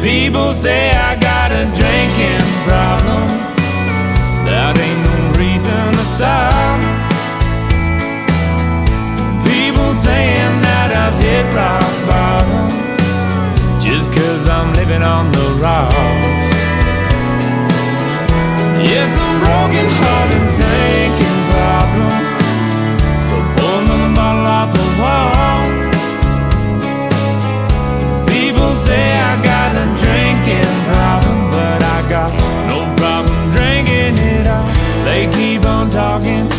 People say I got a drinking problem. That ain't no reason to stop. People saying that I've hit rock bottom just 'cause I'm living on the rocks. It's a broken hearted drinking problem, so pull another bottle off the wall. People say I got a drinking problem, but I got no problem drinking it all. They keep on talking